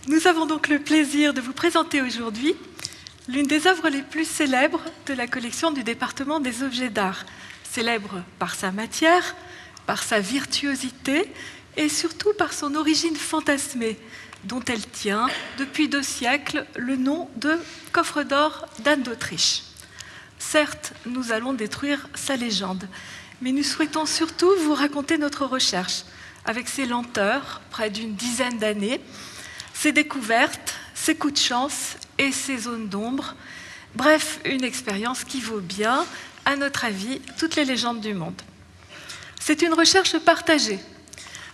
Nous avons donc le plaisir de vous présenter aujourd'hui l'une des œuvres les plus célèbres de la collection du département des objets d'art. Célèbre par sa matière, par sa virtuosité et surtout par son origine fantasmée, dont elle tient depuis 2 siècles le nom de coffre d'or d'Anne d'Autriche. Certes, nous allons détruire sa légende, mais nous souhaitons surtout vous raconter notre recherche, avec ses lenteurs, près d'une dizaine d'années, ses découvertes, ses coups de chance et ses zones d'ombre. Bref, une expérience qui vaut bien, à notre avis, toutes les légendes du monde. C'est une recherche partagée.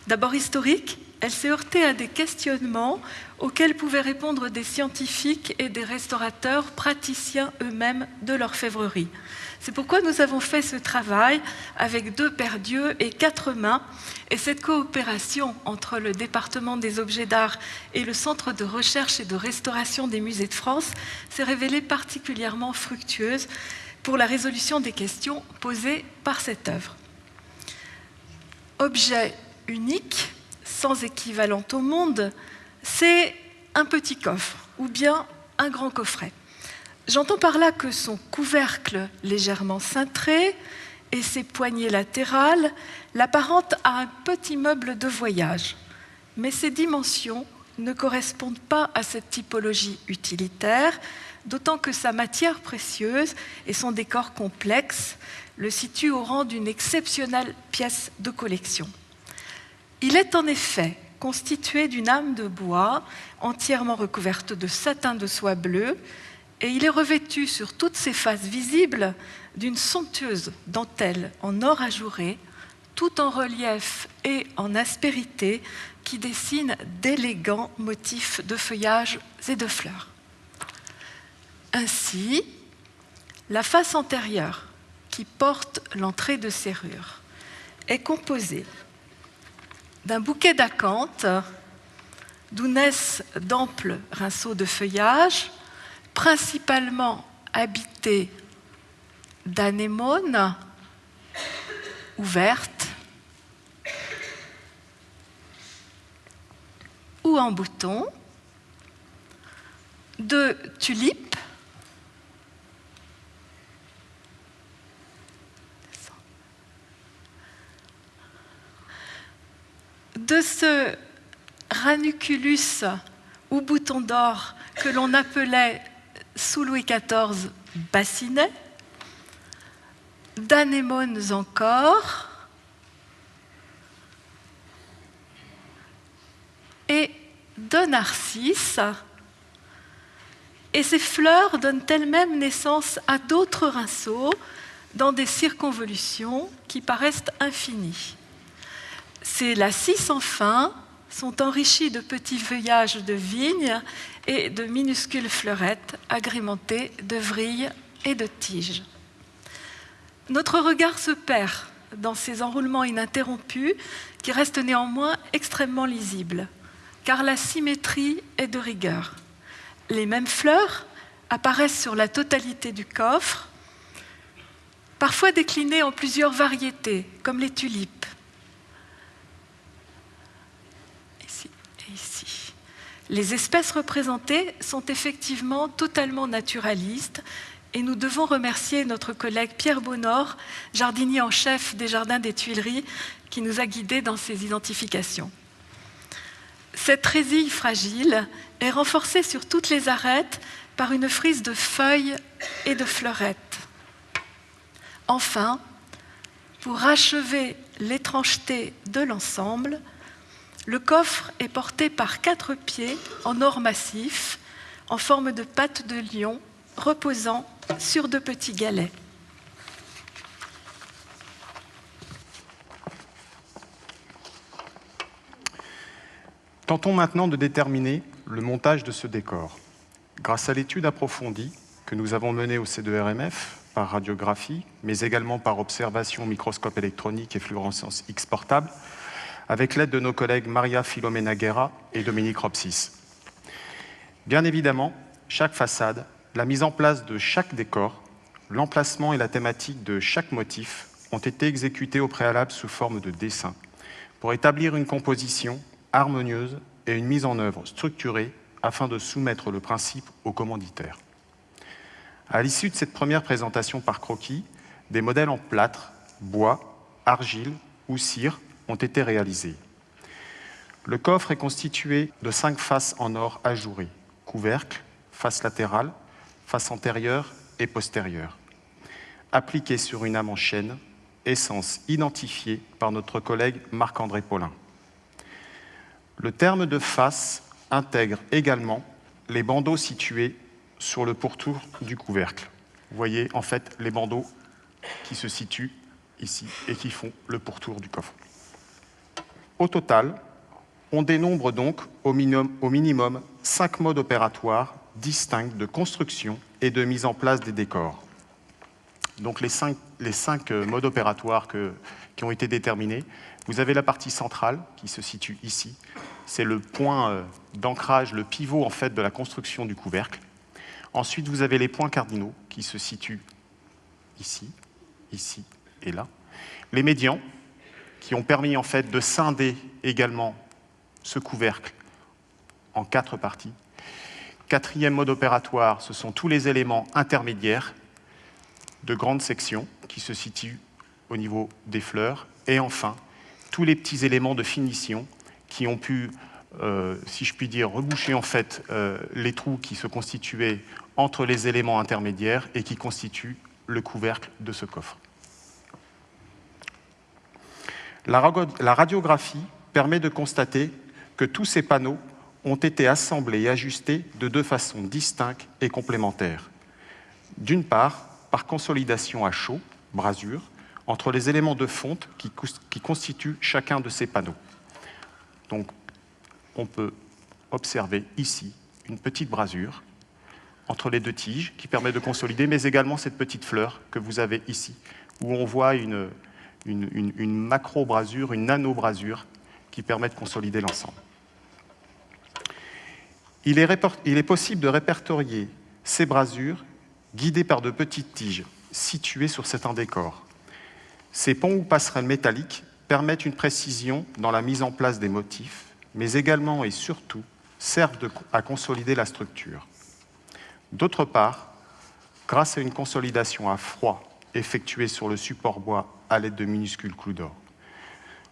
D'abord historique, elle s'est heurtée à des questionnements auxquels pouvaient répondre des scientifiques et des restaurateurs praticiens eux-mêmes de l'orfèvrerie. C'est pourquoi nous avons fait ce travail avec 2 paires d'yeux et 4 mains, et cette coopération entre le département des objets d'art et le Centre de recherche et de restauration des musées de France s'est révélée particulièrement fructueuse pour la résolution des questions posées par cette œuvre. Objet unique, sans équivalent au monde, c'est un petit coffre ou bien un grand coffret. J'entends par là que son couvercle légèrement cintré et ses poignées latérales l'apparentent à un petit meuble de voyage. Mais ses dimensions ne correspondent pas à cette typologie utilitaire, d'autant que sa matière précieuse et son décor complexe le situent au rang d'une exceptionnelle pièce de collection. Il est en effet constitué d'une âme de bois entièrement recouverte de satin de soie bleue, et il est revêtu sur toutes ses faces visibles d'une somptueuse dentelle en or ajouré, tout en relief et en aspérité, qui dessine d'élégants motifs de feuillages et de fleurs. Ainsi, la face antérieure, qui porte l'entrée de serrure, est composée d'un bouquet d'acanthes, d'où naissent d'amples rinceaux de feuillage, principalement habités d'anémones ouvertes ou en bouton, de tulipes, de ce ranunculus ou bouton d'or que l'on appelait sous Louis XIV bassinet, d'anémones encore, et de narcisses. Et ces fleurs donnent elles-mêmes naissance à d'autres rinceaux dans des circonvolutions qui paraissent infinies. Ces lacis sans fin sont enrichis de petits feuillages de vigne et de minuscules fleurettes agrémentées de vrilles et de tiges. Notre regard se perd dans ces enroulements ininterrompus qui restent néanmoins extrêmement lisibles, car la symétrie est de rigueur. Les mêmes fleurs apparaissent sur la totalité du coffre, parfois déclinées en plusieurs variétés, comme les tulipes. Ici. Les espèces représentées sont effectivement totalement naturalistes et nous devons remercier notre collègue Pierre Bonnord, jardinier en chef des Jardins des Tuileries, qui nous a guidés dans ces identifications. Cette résille fragile est renforcée sur toutes les arêtes par une frise de feuilles et de fleurettes. Enfin, pour achever l'étrangeté de l'ensemble, le coffre est porté par 4 pieds en or massif, en forme de pattes de lion, reposant sur 2 petits galets. Tentons maintenant de déterminer le montage de ce décor. Grâce à l'étude approfondie que nous avons menée au C2RMF, par radiographie, mais également par observation au microscope électronique et fluorescence X portable, avec l'aide de nos collègues Maria Filomena Guerra et Dominique Ropsis. Bien évidemment, chaque façade, la mise en place de chaque décor, l'emplacement et la thématique de chaque motif ont été exécutés au préalable sous forme de dessin pour établir une composition harmonieuse et une mise en œuvre structurée afin de soumettre le principe au commanditaire. À l'issue de cette première présentation par croquis, des modèles en plâtre, bois, argile ou cire ont été réalisés. Le coffre est constitué de 5 faces en or ajourées, couvercle, face latérale, face antérieure et postérieure, appliquées sur une âme en chêne, essence identifiée par notre collègue Marc-André Paulin. Le terme de face intègre également les bandeaux situés sur le pourtour du couvercle. Vous voyez en fait les bandeaux qui se situent ici et qui font le pourtour du coffre. Au total, on dénombre donc au minimum 5 modes opératoires distincts de construction et de mise en place des décors. Donc les cinq modes opératoires qui ont été déterminés, vous avez la partie centrale qui se situe ici. C'est le point d'ancrage, le pivot en fait de la construction du couvercle. Ensuite, vous avez les points cardinaux qui se situent ici, ici et là. Les médians qui ont permis en fait de scinder également ce couvercle en 4 parties. Quatrième mode opératoire, ce sont tous les éléments intermédiaires de grandes sections qui se situent au niveau des fleurs. Et enfin, tous les petits éléments de finition qui ont pu, si je puis dire, reboucher en fait les trous qui se constituaient entre les éléments intermédiaires et qui constituent le couvercle de ce coffre. La radiographie permet de constater que tous ces panneaux ont été assemblés et ajustés de 2 façons distinctes et complémentaires. D'une part, par consolidation à chaud, brasure, entre les éléments de fonte qui constituent chacun de ces panneaux. Donc, on peut observer ici une petite brasure entre les 2 tiges qui permet de consolider, mais également cette petite fleur que vous avez ici, où on voit une macro-brasure, une nano-brasure qui permet de consolider l'ensemble. Il est possible de répertorier ces brasures guidées par de petites tiges situées sur certains décors. Ces ponts ou passerelles métalliques permettent une précision dans la mise en place des motifs, mais également et surtout servent à consolider la structure. D'autre part, grâce à une consolidation à froid effectuée sur le support bois à l'aide de minuscules clous d'or.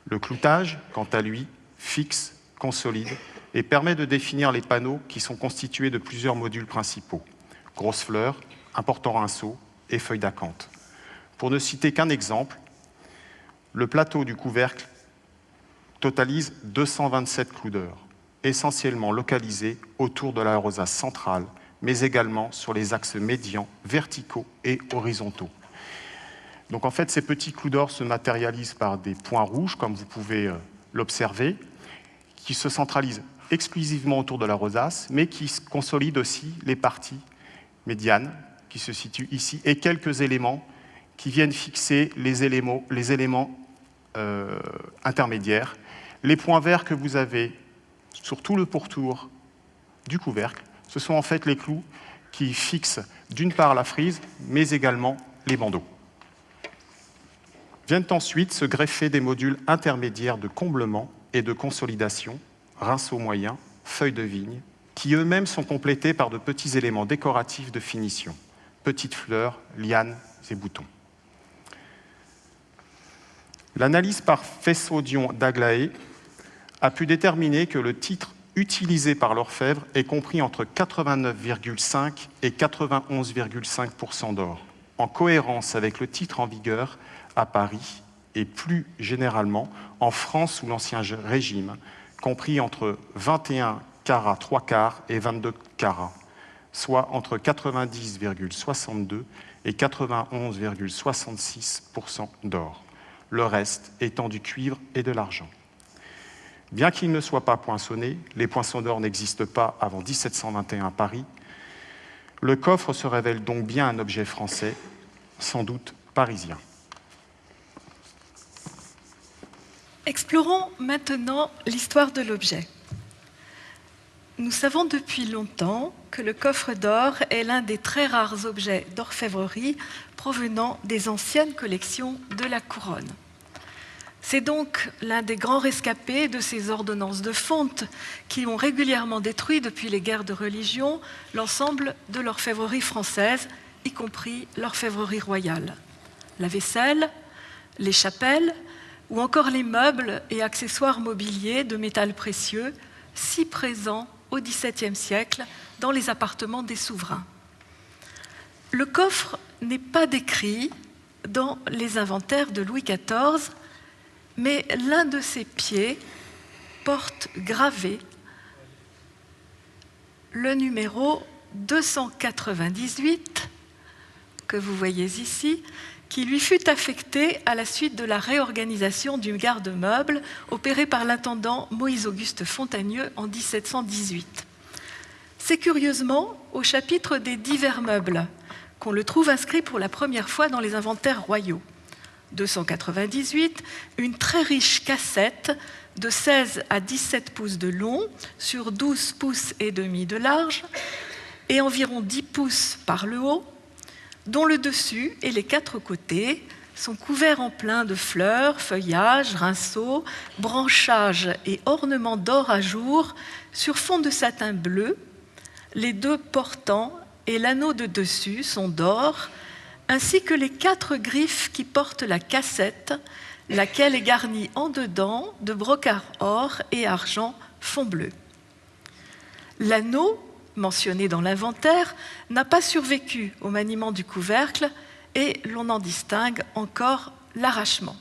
Le cloutage, quant à lui, fixe, consolide et permet de définir les panneaux qui sont constitués de plusieurs modules principaux, grosses fleurs, important rinceau et feuilles d'acanthe. Pour ne citer qu'un exemple, le plateau du couvercle totalise 227 clous d'or, essentiellement localisés autour de la rosace centrale, mais également sur les axes médians, verticaux et horizontaux. Donc en fait, ces petits clous d'or se matérialisent par des points rouges, comme vous pouvez l'observer, qui se centralisent exclusivement autour de la rosace, mais qui consolident aussi les parties médianes qui se situent ici, et quelques éléments qui viennent fixer les éléments intermédiaires. Les points verts que vous avez sur tout le pourtour du couvercle, ce sont en fait les clous qui fixent d'une part la frise, mais également les bandeaux. Viennent ensuite se greffer des modules intermédiaires de comblement et de consolidation, rinceaux moyens, feuilles de vigne, qui eux-mêmes sont complétés par de petits éléments décoratifs de finition, petites fleurs, lianes et boutons. L'analyse par faisceau d'ion d'Aglaé a pu déterminer que le titre utilisé par l'orfèvre est compris entre 89,5 et 91,5% d'or, en cohérence avec le titre en vigueur à Paris et plus généralement en France sous l'Ancien Régime, compris entre 21 carats 3 quarts et 22 carats, soit entre 90,62 et 91,66% d'or, le reste étant du cuivre et de l'argent. Bien qu'il ne soit pas poinçonné, les poinçons d'or n'existent pas avant 1721 à Paris, le coffre se révèle donc bien un objet français, sans doute parisien. Explorons maintenant l'histoire de l'objet. Nous savons depuis longtemps que le coffre d'or est l'un des très rares objets d'orfèvrerie provenant des anciennes collections de la couronne. C'est donc l'un des grands rescapés de ces ordonnances de fonte qui ont régulièrement détruit depuis les guerres de religion l'ensemble de l'orfèvrerie française, y compris l'orfèvrerie royale. La vaisselle, les chapelles ou encore les meubles et accessoires mobiliers de métal précieux, si présents au XVIIe siècle dans les appartements des souverains. Le coffre n'est pas décrit dans les inventaires de Louis XIV, mais l'un de ses pieds porte gravé le numéro 298, que vous voyez ici, qui lui fut affecté à la suite de la réorganisation du garde-meuble opérée par l'intendant Moïse-Auguste Fontagneux en 1718. C'est curieusement au chapitre des divers meubles qu'on le trouve inscrit pour la première fois dans les inventaires royaux. 298, une très riche cassette de 16 à 17 pouces de long sur 12 pouces et demi de large et environ 10 pouces par le haut, dont le dessus et les 4 côtés sont couverts en plein de fleurs, feuillages, rinceaux, branchages et ornements d'or à jour sur fond de satin bleu. Les 2 portants et l'anneau de dessus sont d'or, ainsi que les 4 griffes qui portent la cassette, laquelle est garnie en dedans de brocart or et argent fond bleu. L'anneau, mentionné dans l'inventaire, n'a pas survécu au maniement du couvercle et l'on en distingue encore l'arrachement.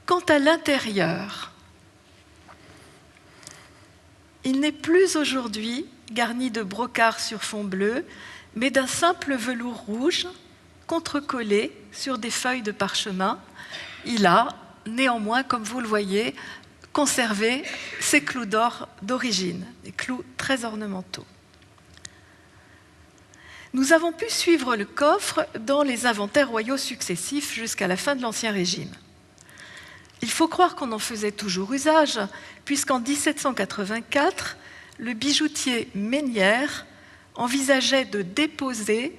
Quant à l'intérieur, il n'est plus aujourd'hui garni de brocart sur fond bleu, mais d'un simple velours rouge contrecollé sur des feuilles de parchemin. Il a, néanmoins, comme vous le voyez, conservé ses clous d'or d'origine, des clous très ornementaux. Nous avons pu suivre le coffre dans les inventaires royaux successifs jusqu'à la fin de l'Ancien Régime. Il faut croire qu'on en faisait toujours usage, puisqu'en 1784, le bijoutier Ménière envisageait de déposer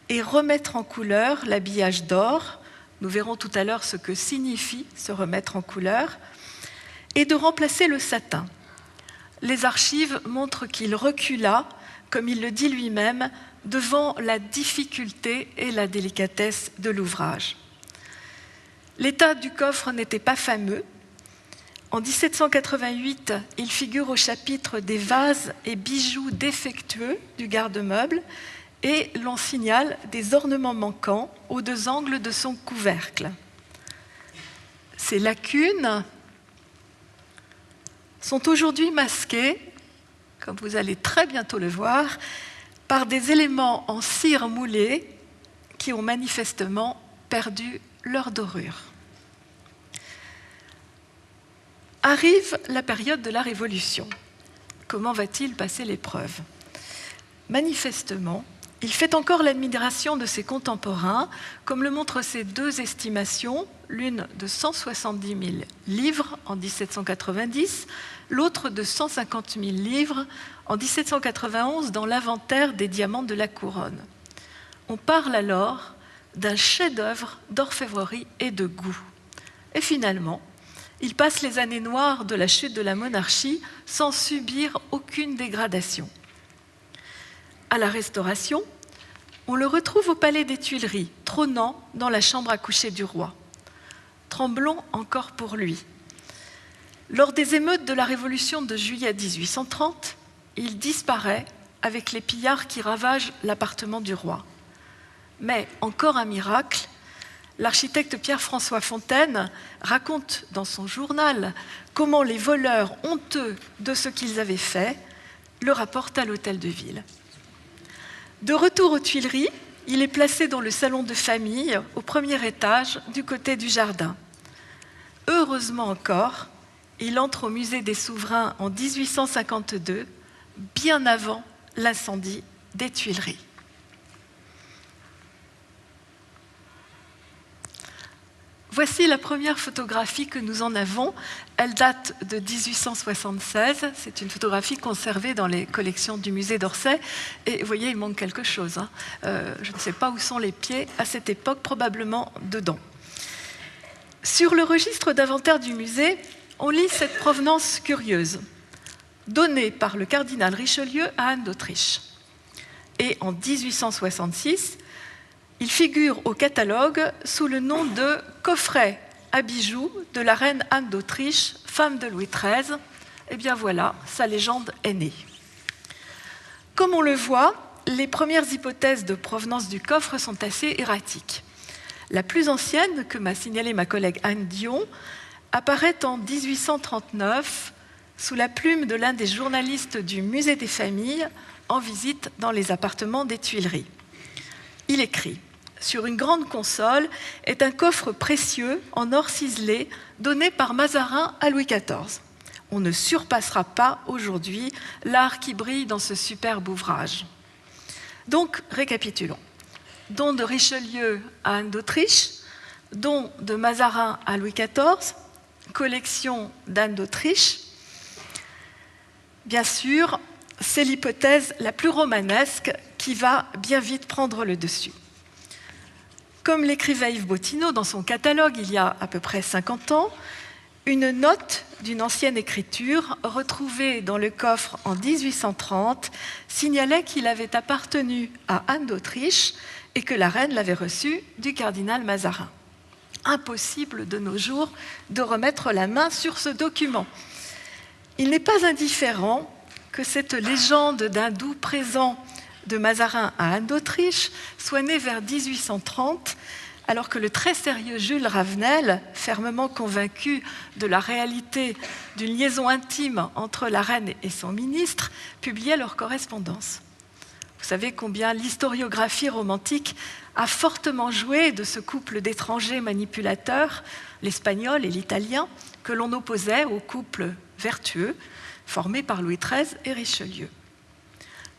et remettre en couleur l'habillage d'or, nous verrons tout à l'heure ce que signifie se remettre en couleur, et de remplacer le satin. Les archives montrent qu'il recula, comme il le dit lui-même, devant la difficulté et la délicatesse de l'ouvrage. L'état du coffre n'était pas fameux. En 1788, il figure au chapitre des vases et bijoux défectueux du garde-meuble et l'on signale des ornements manquants aux 2 angles de son couvercle. Ces lacunes sont aujourd'hui masquées, comme vous allez très bientôt le voir, par des éléments en cire moulée qui ont manifestement perdu leur dorure. Arrive la période de la Révolution. Comment va-t-il passer l'épreuve ? Manifestement, il fait encore l'admiration de ses contemporains, comme le montrent ces 2 estimations, l'une de 170 000 livres en 1790, l'autre de 150 000 livres en 1791 dans l'inventaire des diamants de la couronne. On parle alors d'un chef-d'œuvre d'orfèvrerie et de goût. Et finalement, il passe les années noires de la chute de la monarchie sans subir aucune dégradation. À la Restauration, on le retrouve au palais des Tuileries, trônant dans la chambre à coucher du roi. Tremblons encore pour lui. Lors des émeutes de la Révolution de juillet 1830, il disparaît avec les pillards qui ravagent l'appartement du roi. Mais, encore un miracle, l'architecte Pierre-François Fontaine raconte dans son journal comment les voleurs, honteux de ce qu'ils avaient fait, le rapportent à l'hôtel de ville. De retour aux Tuileries, il est placé dans le salon de famille, au 1er étage, du côté du jardin. Heureusement encore, il entre au musée des souverains en 1852, bien avant l'incendie des Tuileries. Voici la première photographie que nous en avons. Elle date de 1876. C'est une photographie conservée dans les collections du musée d'Orsay. Et vous voyez, il manque quelque chose. Je ne sais pas où sont les pieds à cette époque, probablement dedans. Sur le registre d'inventaire du musée, on lit cette provenance curieuse, donnée par le cardinal Richelieu à Anne d'Autriche. Et en 1866, il figure au catalogue sous le nom de coffret à bijoux de la reine Anne d'Autriche, femme de Louis XIII. Eh bien voilà, sa légende est née. Comme on le voit, les premières hypothèses de provenance du coffre sont assez erratiques. La plus ancienne, que m'a signalée ma collègue Anne Dion, apparaît en 1839 sous la plume de l'un des journalistes du Musée des Familles en visite dans les appartements des Tuileries. Il écrit « Sur une grande console est un coffre précieux en or ciselé donné par Mazarin à Louis XIV. On ne surpassera pas aujourd'hui l'art qui brille dans ce superbe ouvrage. » Donc, récapitulons. Don de Richelieu à Anne d'Autriche, don de Mazarin à Louis XIV, collection d'Anne d'Autriche. Bien sûr, c'est l'hypothèse la plus romanesque qui va bien vite prendre le dessus. Comme l'écrivait Yves Bottineau dans son catalogue il y a à peu près 50 ans, une note d'une ancienne écriture retrouvée dans le coffre en 1830 signalait qu'il avait appartenu à Anne d'Autriche et que la reine l'avait reçu du cardinal Mazarin. Impossible de nos jours de remettre la main sur ce document. Il n'est pas indifférent que cette légende d'un doux présent de Mazarin à Anne d'Autriche soit née vers 1830, alors que le très sérieux Jules Ravenel, fermement convaincu de la réalité d'une liaison intime entre la reine et son ministre, publiait leur correspondance. Vous savez combien l'historiographie romantique a fortement joué de ce couple d'étrangers manipulateurs, l'espagnol et l'italien, que l'on opposait au couple vertueux formé par Louis XIII et Richelieu.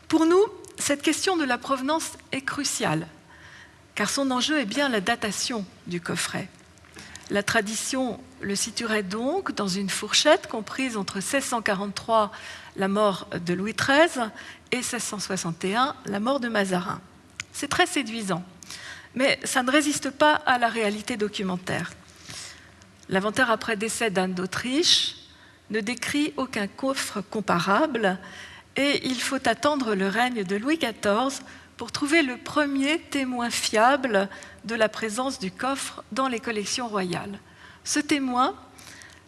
Pour nous, cette question de la provenance est cruciale, car son enjeu est bien la datation du coffret. La tradition le situerait donc dans une fourchette comprise entre 1643, la mort de Louis XIII, et 1661, la mort de Mazarin. C'est très séduisant, mais ça ne résiste pas à la réalité documentaire. L'inventaire après décès d'Anne d'Autriche ne décrit aucun coffre comparable et il faut attendre le règne de Louis XIV pour trouver le premier témoin fiable de la présence du coffre dans les collections royales. Ce témoin,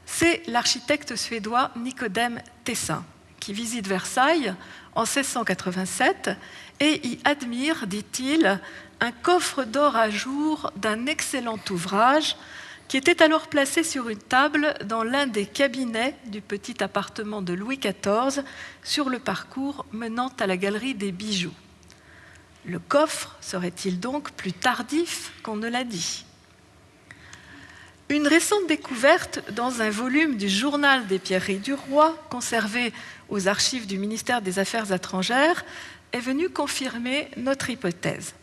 c'est l'architecte suédois Nicodème Tessin, qui visite Versailles en 1687 et y admire, dit-il, un coffre d'or à jour d'un excellent ouvrage qui était alors placé sur une table dans l'un des cabinets du petit appartement de Louis XIV sur le parcours menant à la galerie des bijoux. Le coffre serait-il donc plus tardif qu'on ne l'a dit ? Une récente découverte dans un volume du Journal des Pierreries du Roi, conservé aux archives du ministère des Affaires étrangères, est venue confirmer notre hypothèse.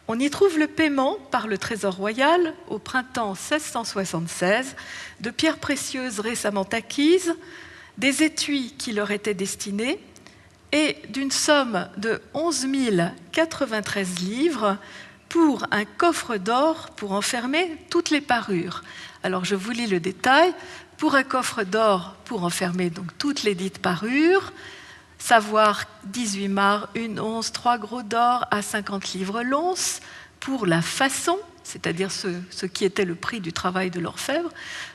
On y trouve le paiement par le Trésor royal, au printemps 1676, de pierres précieuses récemment acquises, des étuis qui leur étaient destinés, et d'une somme de 11 093 livres pour un coffre d'or pour enfermer toutes les parures. Alors je vous lis le détail. Pour un coffre d'or pour enfermer donc toutes les dites parures, savoir 18 marcs, une once, 3 gros d'or à 50 livres l'once, pour la façon, c'est-à-dire ce qui était le prix du travail de l'orfèvre,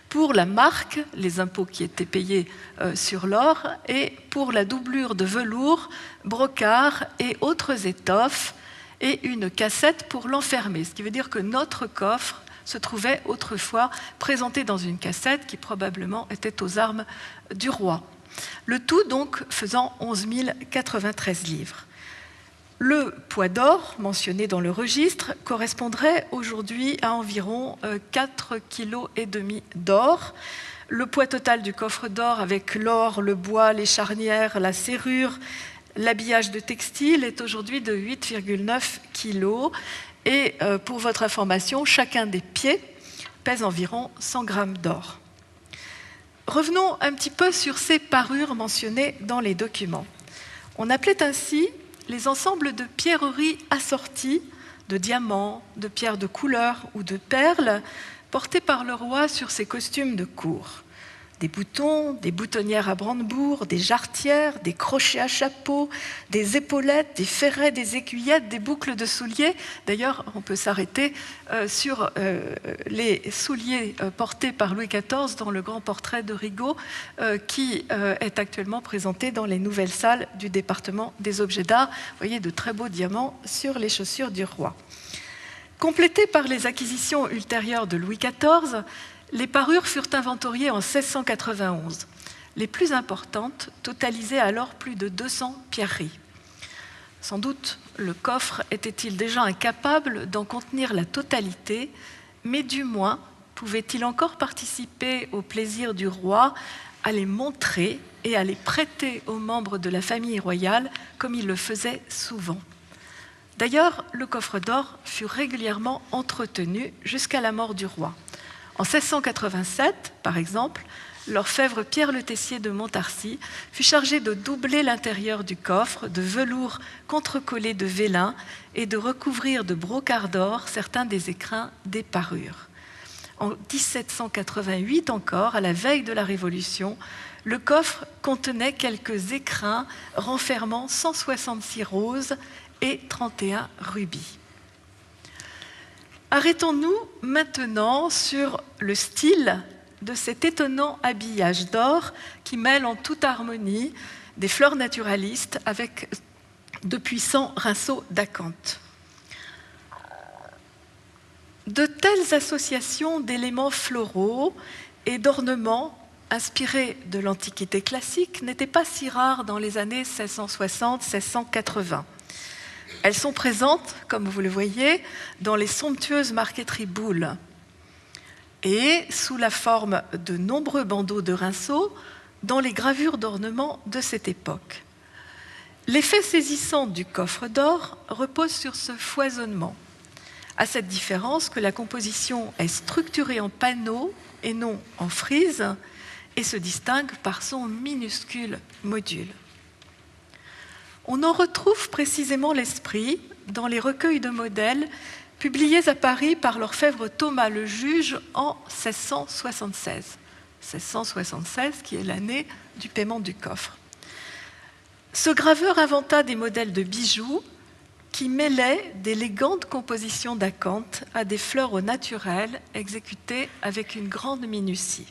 pour la marque, les impôts qui étaient payés sur l'or, et pour la doublure de velours, brocart et autres étoffes, et une cassette pour l'enfermer. Ce qui veut dire que notre coffre se trouvait autrefois présenté dans une cassette qui probablement était aux armes du roi. Le tout donc faisant 11 093 livres. Le poids d'or mentionné dans le registre correspondrait aujourd'hui à environ 4,5 kg d'or. Le poids total du coffre d'or avec l'or, le bois, les charnières, la serrure, l'habillage de textile est aujourd'hui de 8,9 kg. Et pour votre information, chacun des pieds pèse environ 100 grammes d'or. Revenons un petit peu sur ces parures mentionnées dans les documents. On appelait ainsi les ensembles de pierreries assorties de diamants, de pierres de couleur ou de perles, portés par le roi sur ses costumes de cour. Des boutons, des boutonnières à brandebourgs, des jarretières, des crochets à chapeau, des épaulettes, des ferrets, des écuyettes, des boucles de souliers. D'ailleurs, on peut s'arrêter sur les souliers portés par Louis XIV dans le grand portrait de Rigaud qui est actuellement présenté dans les nouvelles salles du département des objets d'art. Vous voyez de très beaux diamants sur les chaussures du roi. Complétées par les acquisitions ultérieures de Louis XIV, les parures furent inventoriées en 1691. Les plus importantes totalisaient alors plus de 200 pierreries. Sans doute, le coffre était-il déjà incapable d'en contenir la totalité, mais du moins pouvait-il encore participer au plaisir du roi à les montrer et à les prêter aux membres de la famille royale, comme il le faisait souvent. D'ailleurs, le coffre d'or fut régulièrement entretenu jusqu'à la mort du roi. En 1687, par exemple, l'orfèvre Pierre Le Tessier de Montarcy fut chargé de doubler l'intérieur du coffre de velours contrecollé de vélin et de recouvrir de brocart d'or certains des écrins des parures. En 1788 encore, à la veille de la Révolution, le coffre contenait quelques écrins renfermant 166 roses et 31 rubis. Arrêtons-nous maintenant sur le style de cet étonnant habillage d'or qui mêle en toute harmonie des fleurs naturalistes avec de puissants rinceaux d'acanthe. De telles associations d'éléments floraux et d'ornements inspirés de l'Antiquité classique n'étaient pas si rares dans les années 1660-1680. Elles sont présentes, comme vous le voyez, dans les somptueuses marqueteries Boulle et sous la forme de nombreux bandeaux de rinceaux dans les gravures d'ornements de cette époque. L'effet saisissant du coffre d'or repose sur ce foisonnement, à cette différence que la composition est structurée en panneaux et non en frises et se distingue par son minuscule module. On en retrouve précisément l'esprit dans les recueils de modèles publiés à Paris par l'orfèvre Thomas le Juge en 1676. 1676 qui est l'année du paiement du coffre. Ce graveur inventa des modèles de bijoux qui mêlaient d'élégantes compositions d'acanthe à des fleurs au naturel exécutées avec une grande minutie.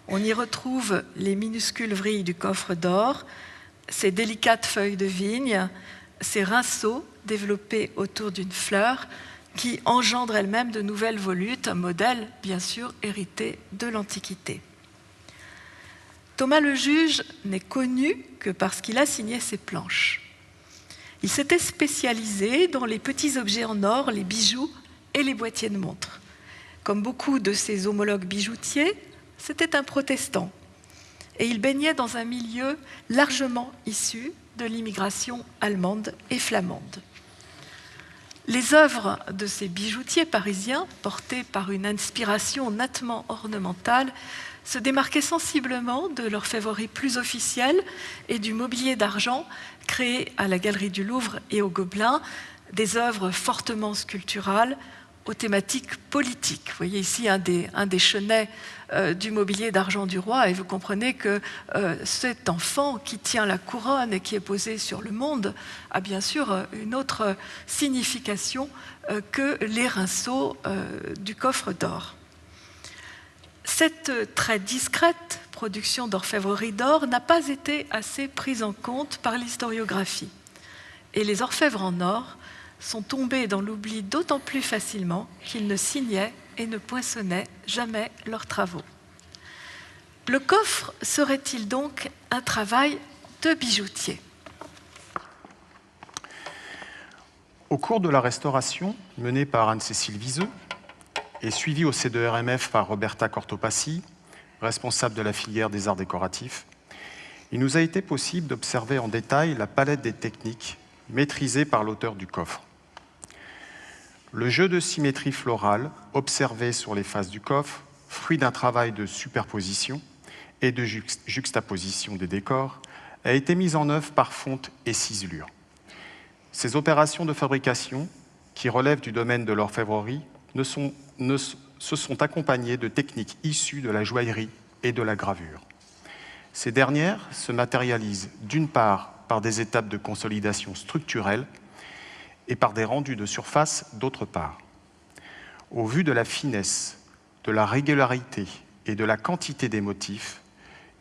On y retrouve les minuscules vrilles du coffre d'or, ces délicates feuilles de vigne, ces rinceaux développés autour d'une fleur qui engendrent elles-mêmes de nouvelles volutes, un modèle bien sûr hérité de l'Antiquité. Thomas le Juge n'est connu que parce qu'il a signé ses planches. Il s'était spécialisé dans les petits objets en or, les bijoux et les boîtiers de montres. Comme beaucoup de ses homologues bijoutiers, c'était un protestant. Et il baignait dans un milieu largement issu de l'immigration allemande et flamande. Les œuvres de ces bijoutiers parisiens, portées par une inspiration nettement ornementale, se démarquaient sensiblement de l'orfèvrerie plus officielle et du mobilier d'argent créé à la Galerie du Louvre et au Gobelin, des œuvres fortement sculpturales aux thématiques politiques. Vous voyez ici un des chenets du mobilier d'argent du roi, et vous comprenez que cet enfant qui tient la couronne et qui est posé sur le monde a bien sûr une autre signification que les rinceaux du coffre d'or. Cette très discrète production d'orfèvrerie d'or n'a pas été assez prise en compte par l'historiographie. Et les orfèvres en or sont tombés dans l'oubli d'autant plus facilement qu'ils ne signaient et ne poinçonnaient jamais leurs travaux. Le coffre serait-il donc un travail de bijoutier ? Au cours de la restauration menée par Anne-Cécile Viseux et suivie au C2RMF par Roberta Cortopassi, responsable de la filière des arts décoratifs, il nous a été possible d'observer en détail la palette des techniques maîtrisées par l'auteur du coffre. Le jeu de symétrie florale observé sur les faces du coffre, fruit d'un travail de superposition et de juxtaposition des décors, a été mis en œuvre par fonte et ciselure. Ces opérations de fabrication, qui relèvent du domaine de l'orfèvrerie, ne se sont accompagnées de techniques issues de la joaillerie et de la gravure. Ces dernières se matérialisent d'une part par des étapes de consolidation structurelle et par des rendus de surface d'autre part. Au vu de la finesse, de la régularité et de la quantité des motifs,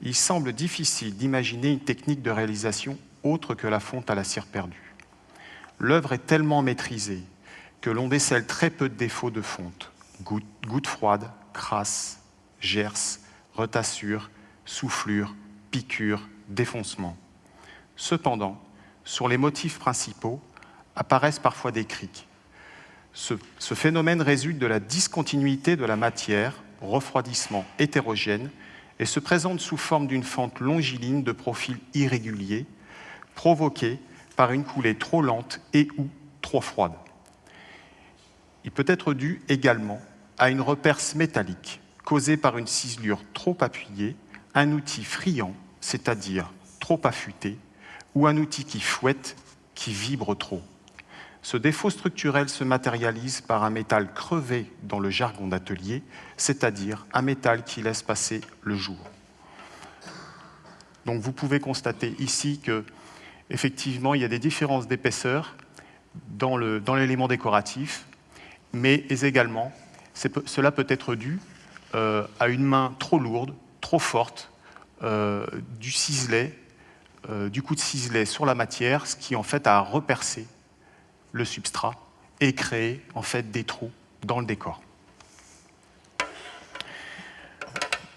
il semble difficile d'imaginer une technique de réalisation autre que la fonte à la cire perdue. L'œuvre est tellement maîtrisée que l'on décèle très peu de défauts de fonte, gouttes froides, crasses, gerces, retassures, soufflures, piqûres, défoncements. Cependant, sur les motifs principaux apparaissent parfois des criques. Ce phénomène résulte de la discontinuité de la matière, refroidissement hétérogène, et se présente sous forme d'une fente longiligne de profil irrégulier, provoquée par une coulée trop lente et ou trop froide. Il peut être dû également à une reperce métallique causée par une ciselure trop appuyée, un outil friand, c'est-à-dire trop affûté, ou un outil qui fouette, qui vibre trop. Ce défaut structurel se matérialise par un métal crevé dans le jargon d'atelier, c'est-à-dire un métal qui laisse passer le jour. Donc vous pouvez constater ici que, effectivement, il y a des différences d'épaisseur dans l'élément décoratif, mais également, cela peut être dû à une main trop lourde, trop forte, du ciselet, du coup de ciselet sur la matière, ce qui en fait a repercé le substrat et créé en fait des trous dans le décor.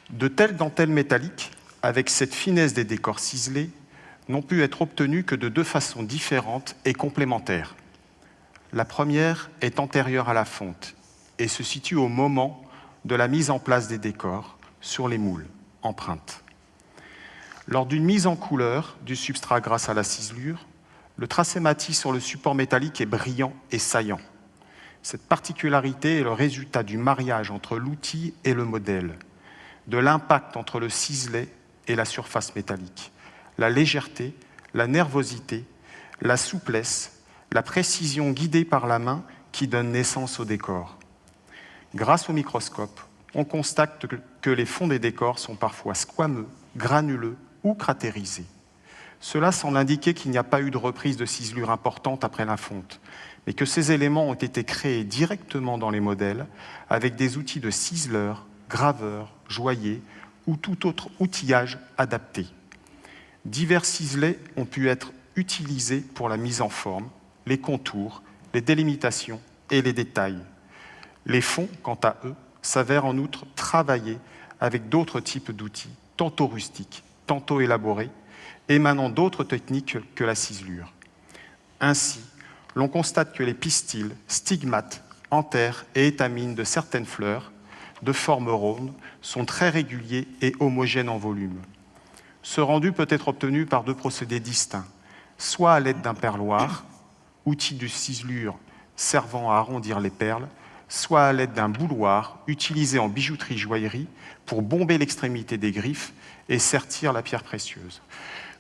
De telles dentelles métalliques, avec cette finesse des décors ciselés, n'ont pu être obtenues que de deux façons différentes et complémentaires. La première est antérieure à la fonte et se situe au moment de la mise en place des décors sur les moules, empreintes. Lors d'une mise en couleur du substrat grâce à la ciselure, le tracé matis sur le support métallique est brillant et saillant. Cette particularité est le résultat du mariage entre l'outil et le modèle, de l'impact entre le ciselet et la surface métallique, la légèreté, la nervosité, la souplesse, la précision guidée par la main qui donne naissance au décor. Grâce au microscope, on constate que les fonds des décors sont parfois squameux, granuleux ou cratérisés. Cela semble indiquer qu'il n'y a pas eu de reprise de ciselure importante après la fonte, mais que ces éléments ont été créés directement dans les modèles avec des outils de ciseleur, graveur, joaillier ou tout autre outillage adapté. Divers ciselets ont pu être utilisés pour la mise en forme, les contours, les délimitations et les détails. Les fonds, quant à eux, s'avèrent en outre travaillés avec d'autres types d'outils, tantôt rustiques, tantôt élaborés, émanant d'autres techniques que la ciselure. Ainsi, l'on constate que les pistils, stigmates, anthères et étamines de certaines fleurs, de forme ronde, sont très réguliers et homogènes en volume. Ce rendu peut être obtenu par deux procédés distincts, soit à l'aide d'un perloir, outil de ciselure servant à arrondir les perles, soit à l'aide d'un bouloir utilisé en bijouterie-joaillerie pour bomber l'extrémité des griffes et sertir la pierre précieuse.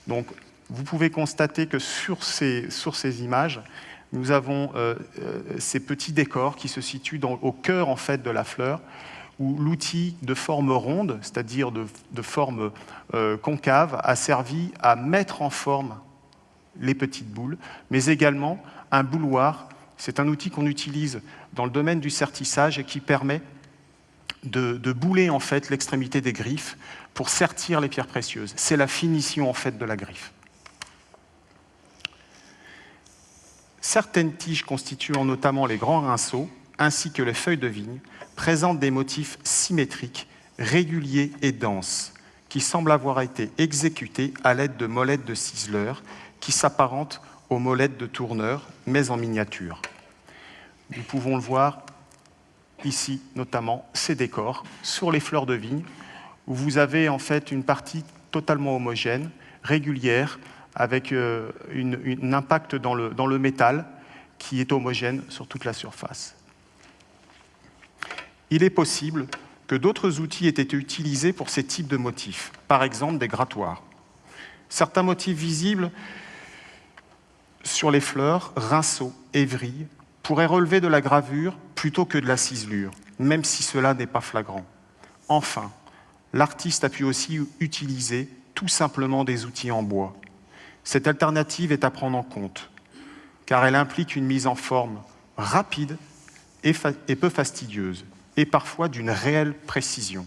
Donc, vous pouvez constater que sur ces images, nous avons ces petits décors qui se situent au cœur en fait, de la fleur, où l'outil de forme ronde, c'est-à-dire de forme concave, a servi à mettre en forme les petites boules, mais également un bouloir. C'est un outil qu'on utilise dans le domaine du sertissage et qui permet de bouler en fait, l'extrémité des griffes pour sertir les pierres précieuses. C'est la finition en fait, de la griffe. Certaines tiges constituant notamment les grands rinceaux, ainsi que les feuilles de vigne, présentent des motifs symétriques, réguliers et denses, qui semblent avoir été exécutés à l'aide de molettes de ciseleurs qui s'apparentent aux molettes de tourneurs, mais en miniature. Nous pouvons le voir ici, notamment, ces décors sur les fleurs de vigne, où vous avez en fait une partie totalement homogène, régulière, avec un impact dans le métal qui est homogène sur toute la surface. Il est possible que d'autres outils aient été utilisés pour ces types de motifs, par exemple des grattoirs. Certains motifs visibles sur les fleurs, rinceaux et vrilles, pourraient relever de la gravure plutôt que de la ciselure. même si cela n'est pas flagrant. Enfin, l'artiste a pu aussi utiliser tout simplement des outils en bois. Cette alternative est à prendre en compte, car elle implique une mise en forme rapide et peu fastidieuse, et parfois d'une réelle précision.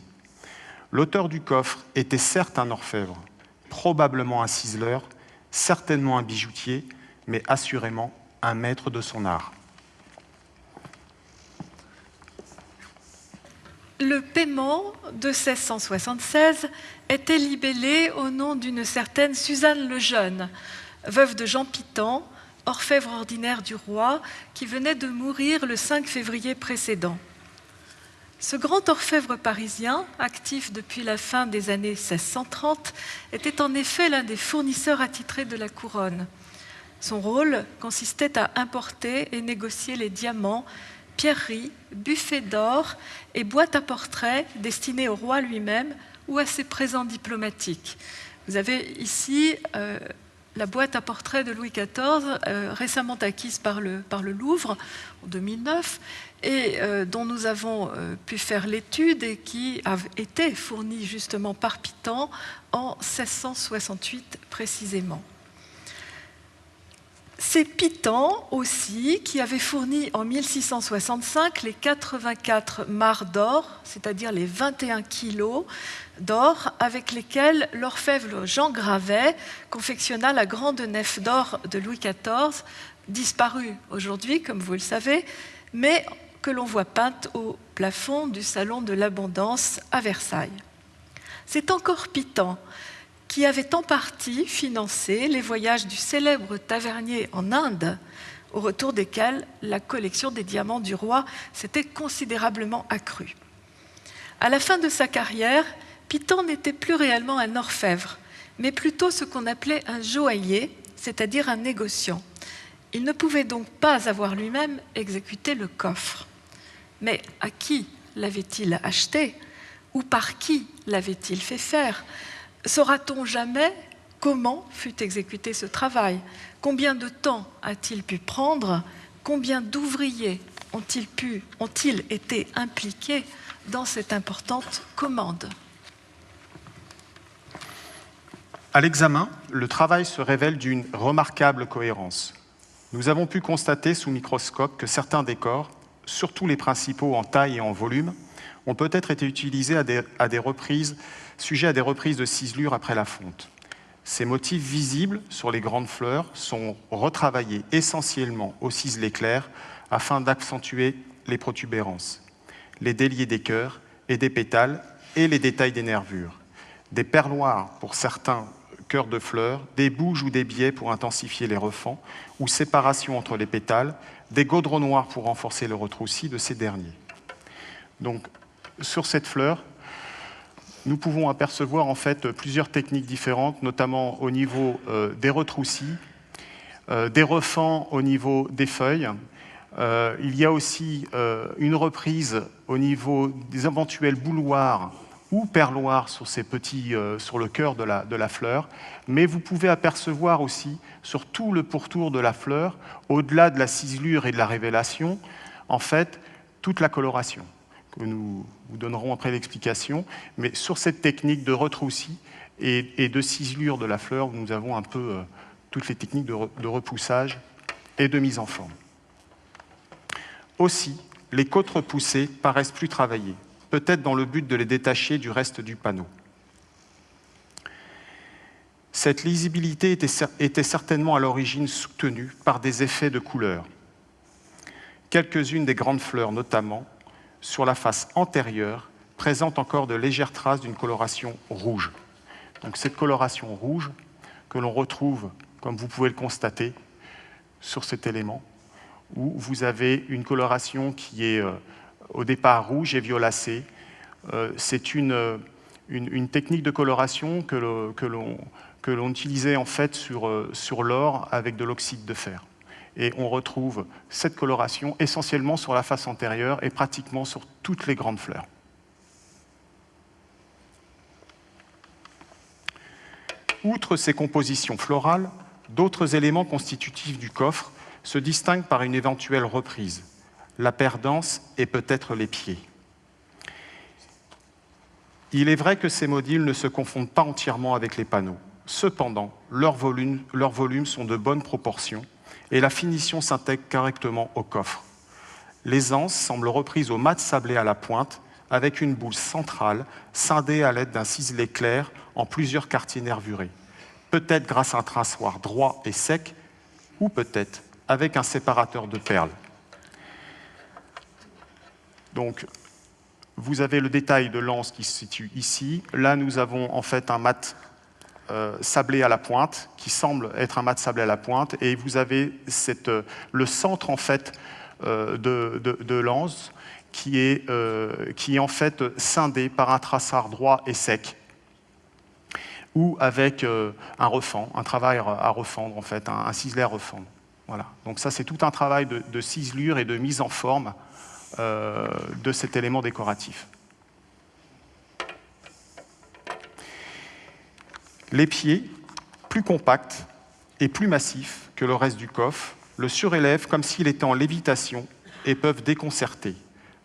L'auteur du coffre était certes un orfèvre, probablement un ciseleur, certainement un bijoutier, mais assurément un maître de son art. Le paiement de 1676 était libellé au nom d'une certaine Suzanne le Jeune, veuve de Jean Pitan, orfèvre ordinaire du roi, qui venait de mourir le 5 février précédent. Ce grand orfèvre parisien, actif depuis la fin des années 1630, était en effet l'un des fournisseurs attitrés de la couronne. Son rôle consistait à importer et négocier les diamants, pierreries, buffets d'or et boîtes à portraits destinées au roi lui-même ou à ses présents diplomatiques. Vous avez ici la boîte à portraits de Louis XIV, récemment acquise par le Louvre en 2009, et dont nous avons pu faire l'étude et qui a été fournie justement par Pitan en 1668 précisément. C'est Pitan aussi qui avait fourni en 1665 les 84 mares d'or, c'est-à-dire les 21 kilos d'or avec lesquels l'orfèvre Jean Gravet confectionna la grande nef d'or de Louis XIV, disparue aujourd'hui, comme vous le savez, mais que l'on voit peinte au plafond du Salon de l'Abondance à Versailles. C'est encore Pitan qui avait en partie financé les voyages du célèbre tavernier en Inde, au retour desquels la collection des diamants du roi s'était considérablement accrue. À la fin de sa carrière, Pitan n'était plus réellement un orfèvre, mais plutôt ce qu'on appelait un joaillier, c'est-à-dire un négociant. Il ne pouvait donc pas avoir lui-même exécuté le coffre. Mais à qui l'avait-il acheté? Ou par qui l'avait-il fait faire? Saura-t-on jamais comment fut exécuté ce travail? Combien de temps a-t-il pu prendre? Combien d'ouvriers ont-ils été impliqués dans cette importante commande? À l'examen, le travail se révèle d'une remarquable cohérence. Nous avons pu constater sous microscope que certains décors, surtout les principaux en taille et en volume, ont peut-être été utilisés sujets à des reprises de ciselures après la fonte. Ces motifs visibles sur les grandes fleurs sont retravaillés essentiellement au ciselé clair afin d'accentuer les protubérances, les déliés des cœurs et des pétales et les détails des nervures. Des perloirs pour certains cœurs de fleurs, des bouges ou des biais pour intensifier les refends ou séparation entre les pétales, des gaudrons noirs pour renforcer le retroussi de ces derniers. Donc, sur cette fleur, nous pouvons apercevoir en fait plusieurs techniques différentes, notamment au niveau des retroussis, des refends au niveau des feuilles. Il y a aussi une reprise au niveau des éventuels bouloirs ou perloirs sur sur le cœur de la fleur, mais vous pouvez apercevoir aussi sur tout le pourtour de la fleur, au-delà de la ciselure et de la révélation, en fait, toute la coloration, que nous vous donnerons après l'explication, mais sur cette technique de retroussis et de ciselure de la fleur, nous avons un peu toutes les techniques de repoussage et de mise en forme. Aussi, les côtes repoussées paraissent plus travaillées, peut-être dans le but de les détacher du reste du panneau. Cette lisibilité était certainement à l'origine soutenue par des effets de couleur. Quelques-unes des grandes fleurs, notamment, sur la face antérieure, présentent encore de légères traces d'une coloration rouge. Donc cette coloration rouge que l'on retrouve, comme vous pouvez le constater, sur cet élément, où vous avez une coloration qui est au départ rouge et violacée. C'est une technique de coloration que l'on utilisait en fait sur l'or avec de l'oxyde de fer. Et on retrouve cette coloration essentiellement sur la face antérieure et pratiquement sur toutes les grandes fleurs. Outre ces compositions florales, d'autres éléments constitutifs du coffre se distinguent par une éventuelle reprise, la paire d'anses et peut-être les pieds. Il est vrai que ces modules ne se confondent pas entièrement avec les panneaux. Cependant, leurs volumes sont de bonnes proportions et la finition s'intègre correctement au coffre. Les anses semblent reprises au mat sablé à la pointe, avec une boule centrale scindée à l'aide d'un ciselet clair en plusieurs quartiers nervurés. Peut-être grâce à un traçoir droit et sec, ou peut-être avec un séparateur de perles. Donc, vous avez le détail de l'anse qui se situe ici. Là, nous avons en fait un mat sablé à la pointe, qui semble être un mat sablé à la pointe, et vous avez le centre en fait de l'anse qui est en fait scindé par un traçard droit et sec, ou avec un refend, un travail à refendre en fait, un ciselet à refendre. Voilà. Donc ça, c'est tout un travail de ciselure et de mise en forme de cet élément décoratif. Les pieds, plus compacts et plus massifs que le reste du coffre, le surélèvent comme s'il était en lévitation et peuvent déconcerter.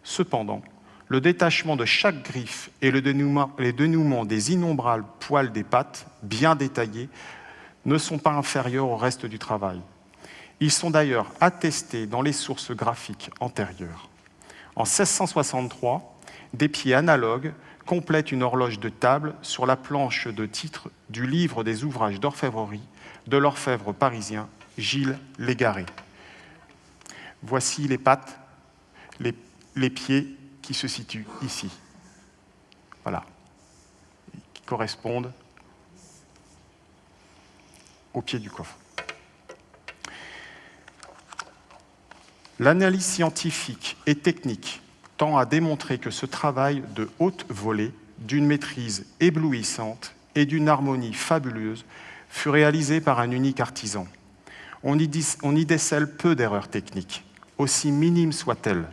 Cependant, le détachement de chaque griffe et le dénouement des innombrables poils des pattes, bien détaillés, ne sont pas inférieurs au reste du travail. Ils sont d'ailleurs attestés dans les sources graphiques antérieures. En 1663, des pieds analogues complètent une horloge de table sur la planche de titre du livre des ouvrages d'orfèvrerie de l'orfèvre parisien Gilles Légaré. Voici les pattes, les pieds qui se situent ici. Voilà. Qui correspondent au pied du coffre. L'analyse scientifique et technique tend à démontrer que ce travail de haute volée, d'une maîtrise éblouissante et d'une harmonie fabuleuse, fut réalisé par un unique artisan. On y décèle peu d'erreurs techniques, aussi minimes soient-elles.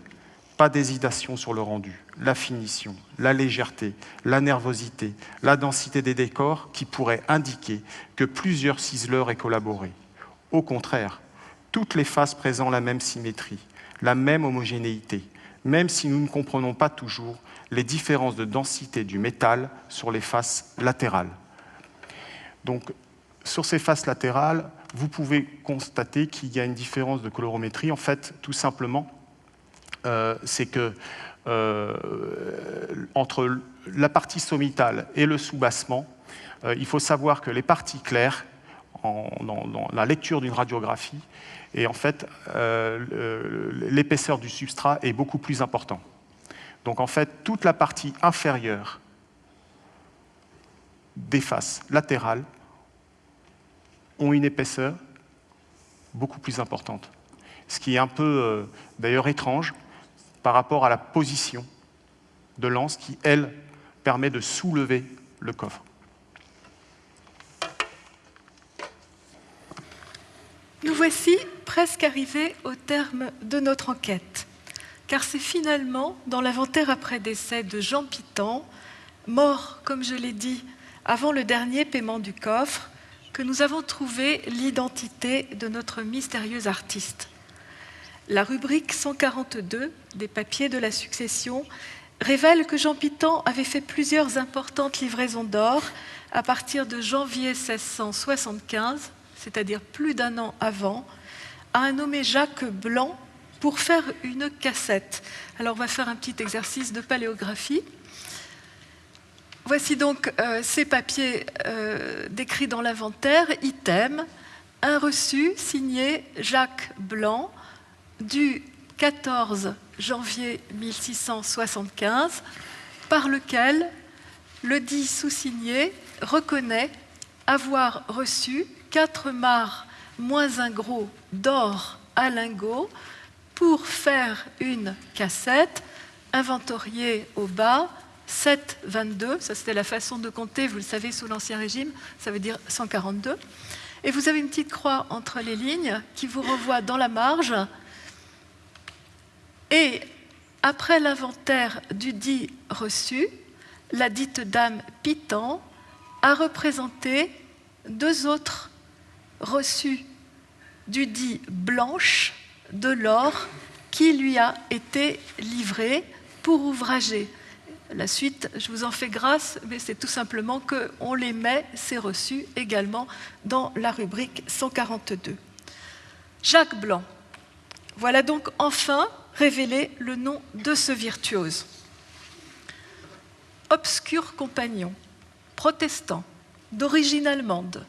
Pas d'hésitation sur le rendu, la finition, la légèreté, la nervosité, la densité des décors qui pourraient indiquer que plusieurs ciseleurs aient collaboré. Au contraire, toutes les faces présentent la même symétrie, la même homogénéité, même si nous ne comprenons pas toujours les différences de densité du métal sur les faces latérales. Donc, sur ces faces latérales, vous pouvez constater qu'il y a une différence de colorométrie. En fait, tout simplement, c'est que entre la partie sommitale et le soubassement, il faut savoir que les parties claires, dans la lecture d'une radiographie, et en fait, l'épaisseur du substrat est beaucoup plus importante. Donc en fait, toute la partie inférieure des faces latérales ont une épaisseur beaucoup plus importante. Ce qui est un peu, d'ailleurs, étrange par rapport à la position de l'anse qui, elle, permet de soulever le coffre. Nous voici presque arrivés au terme de notre enquête, car c'est finalement dans l'inventaire après décès de Jean Pitan, mort, comme je l'ai dit, avant le dernier paiement du coffre, que nous avons trouvé l'identité de notre mystérieux artiste. La rubrique 142 des papiers de la succession révèle que Jean Pitan avait fait plusieurs importantes livraisons d'or à partir de janvier 1675, c'est-à-dire plus d'un an avant, à un nommé Jacques Blanc pour faire une cassette. Alors on va faire un petit exercice de paléographie. Voici donc ces papiers décrits dans l'inventaire, item, un reçu signé Jacques Blanc du 14 janvier 1675, par lequel le dit sous-signé reconnaît avoir reçu 4 mares moins un gros d'or à lingot pour faire une cassette inventoriée au bas 7,22, ça c'était la façon de compter, vous le savez, sous l'Ancien Régime, ça veut dire 142. Et vous avez une petite croix entre les lignes qui vous renvoie dans la marge. Et après l'inventaire du dit reçu, la dite dame Pitan a représenté 2 autres reçus du dit Blanche de l'or qui lui a été livré pour ouvrager. La suite, je vous en fais grâce, mais c'est tout simplement qu'on les met, ces reçus, également dans la rubrique 142. Jacques Blanc. Voilà donc enfin révélé le nom de ce virtuose. Obscur compagnon, protestant, d'origine allemande,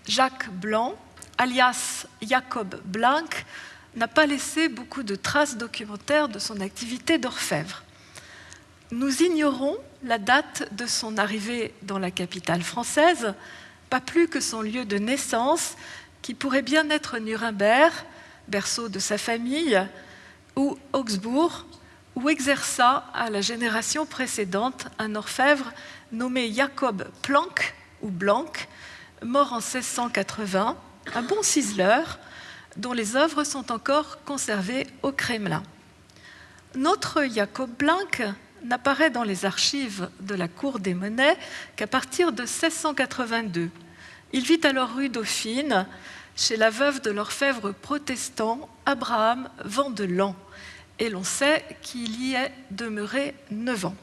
Jacques Blanc, alias Jacob Blank, n'a pas laissé beaucoup de traces documentaires de son activité d'orfèvre. Nous ignorons la date de son arrivée dans la capitale française, pas plus que son lieu de naissance, qui pourrait bien être Nuremberg, berceau de sa famille, ou Augsbourg, où exerça à la génération précédente un orfèvre nommé Jacob Planck, ou Blanc, mort en 1680, un bon ciseleur, dont les œuvres sont encore conservées au Kremlin. Notre Jacob Blanck n'apparaît dans les archives de la Cour des Monnaies qu'à partir de 1682. Il vit alors rue Dauphine, chez la veuve de l'orfèvre protestant Abraham Vandelan, et l'on sait qu'il y est demeuré 9 ans.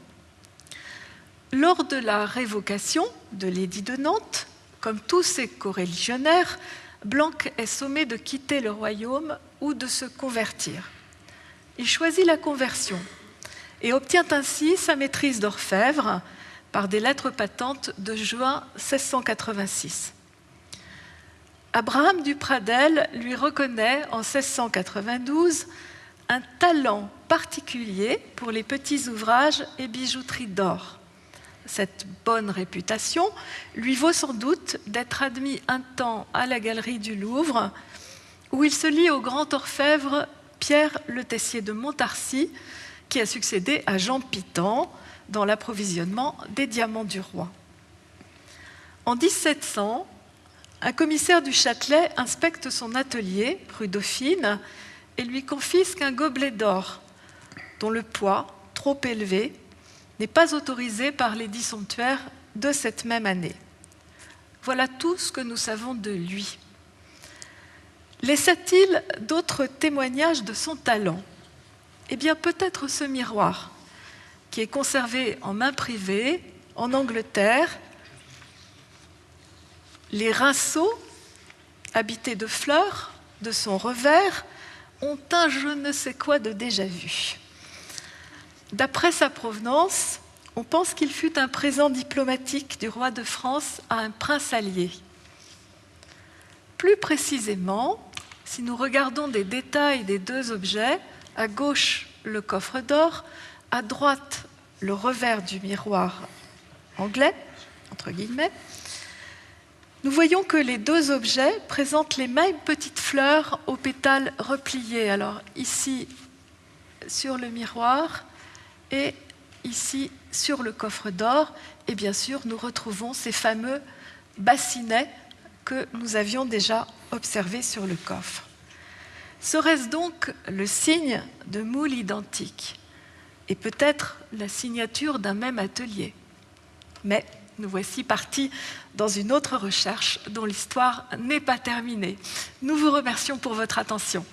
Lors de la révocation de l'édit de Nantes, comme tous ses coreligionnaires, Blanc est sommé de quitter le royaume ou de se convertir. Il choisit la conversion et obtient ainsi sa maîtrise d'orfèvre par des lettres patentes de juin 1686. Abraham du Pradel lui reconnaît en 1692 un talent particulier pour les petits ouvrages et bijouteries d'or. Cette bonne réputation lui vaut sans doute d'être admis un temps à la galerie du Louvre, où il se lie au grand orfèvre Pierre Le Tessier de Montarcy, qui a succédé à Jean Pitan dans l'approvisionnement des diamants du roi. En 1700, un commissaire du Châtelet inspecte son atelier, rue Dauphine, et lui confisque un gobelet d'or, dont le poids, trop élevé, n'est pas autorisé par l'édit somptuaire de cette même année. Voilà tout ce que nous savons de lui. Laissa-t-il d'autres témoignages de son talent ? Eh bien, peut-être ce miroir, qui est conservé en main privée, en Angleterre. Les rinceaux, habités de fleurs, de son revers, ont un je ne sais quoi de déjà vu. D'après sa provenance, on pense qu'il fut un présent diplomatique du roi de France à un prince allié. Plus précisément, si nous regardons des détails des deux objets, à gauche le coffre d'or, à droite le revers du miroir anglais, entre guillemets, nous voyons que les deux objets présentent les mêmes petites fleurs aux pétales repliés. Alors ici sur le miroir et ici sur le coffre d'or. Et bien sûr, nous retrouvons ces fameux bassinets que nous avions déjà observés sur le coffre. Serait-ce donc le signe de moules identiques et peut-être la signature d'un même atelier? Mais nous voici partis dans une autre recherche dont l'histoire n'est pas terminée. Nous vous remercions pour votre attention.